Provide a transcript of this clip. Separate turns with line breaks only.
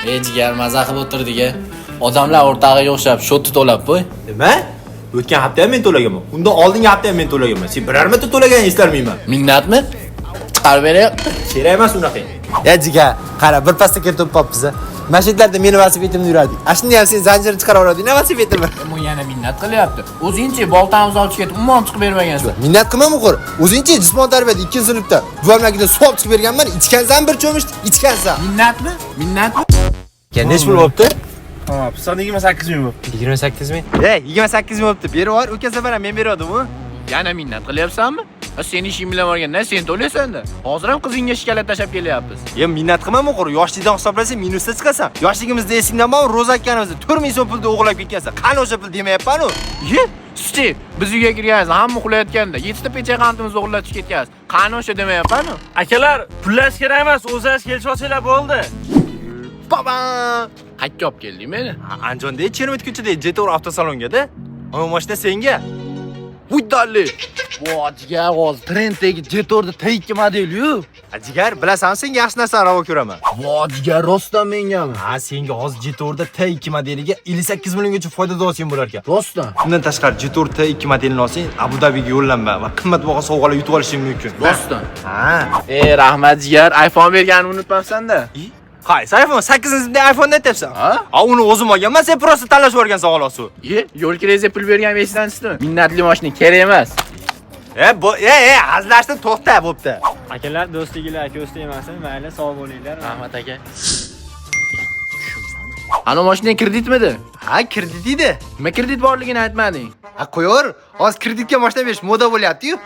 Jigar maza qilib o'tirdik-a. Odamlar o'rtog'iga o'xshab shotni to'lab qo'y.
Nima? O'tgan hafta ham men to'laganman. Undan oldingi hafta ham men to'laganman. Sen biror marta to'laganingni eslayman.
Minnatmi? Chiqarib beryapti.
Kerak emas unaqa.
Jigar, qara, bir pasda kelib topibmiz. Masjidlarda meni velosipetimni yurardik. Ashunda ham sen zanjirni chiqarib olading, velosipedimni.
Bu yana minnat qilyapti. O'zingchi boltamizni olib ketib, umuman chiqib bermagansiz.
Minnat qilmayman qo'r. O'zingchi jismoniy tarbiyada 2-sinfda juvonlarga suv olib chiqib berganman. Ichgansan bir cho'mish, ichgansan.
Minnatmi? Minnatmi?
Nech pul bo'libdi?
Tamam, son 28 ming bo'libdi.
28 ming. 28 ming bo'libdi. Berib yubor, o'ka safar ham men berdim-ku.
Yana minnat qilyapsanmi? Sen ishing bilan borganda sen to'laysan-da. Hozir ham qizingga shikolat tashab kelyapmiz.
Minnat qilmayman qo'r. Yoshlikdan hisoblasang minusda chiqasan. Yoshligimizda esingdan bormi, ro'za aytganimizda 4 ming so'm pulni o'g'irlab ketgansan. Qani o'sha pul demayapman-ku.
Siz biz uyga kirgansiz, hamma uxlayotganda 7 ta pecha qantimizni o'g'irlatib ketgansiz. Qani o'sha demayapman-ku.
Akalar, pullash kerak emas, o'zingiz kelishib olsanglar bo'ldi.
Baba!
Qayerga olib kelding meni?
Anjonda Chermet ko'chada Jetor avtosalonga-da. Ana mashina senga.
Uydali. Vojiga oz trenddagi Jetorda tayikki model-yu.
Jigar, bilasan, senga yaxshi narsa ravo ko'raman.
Vojiga rostdan mengami?
Senga hozir Jetorda T2 modeliga 58 milliongacha foyda olsang bo'lar ekan.
Rostdan.
Bundan tashqari Jetor T2 modelini olsang, Abu Dabiga yo'llanma va qimmatbaho sovg'alar yutib olishing mumkin.
Rostdan. Rahmat jigar, iPhone berganimni unutmabsan-da.
Qaysi iPhone? 8-da iPhone aytyapsan?
Ha?
Uni o'zim olganman, sen prosta tanlashib o'rgansan xolos u.
Yo'l kirasiga pul bergan esidan chiqdimi? Minnatli mashina kerak emas.
Hazlashdan to'xta bo'pti.
Akalar, do'stligilar aka do'st emasin, mayli, sog' bo'linglar.
Rahmat aka. Ana mashina kreditmidi?
Ha, kredit edi.
Nima kredit borligini aytmading?
Qo'yor, hozir kreditga mashina berish moda bo'lyapti-yu.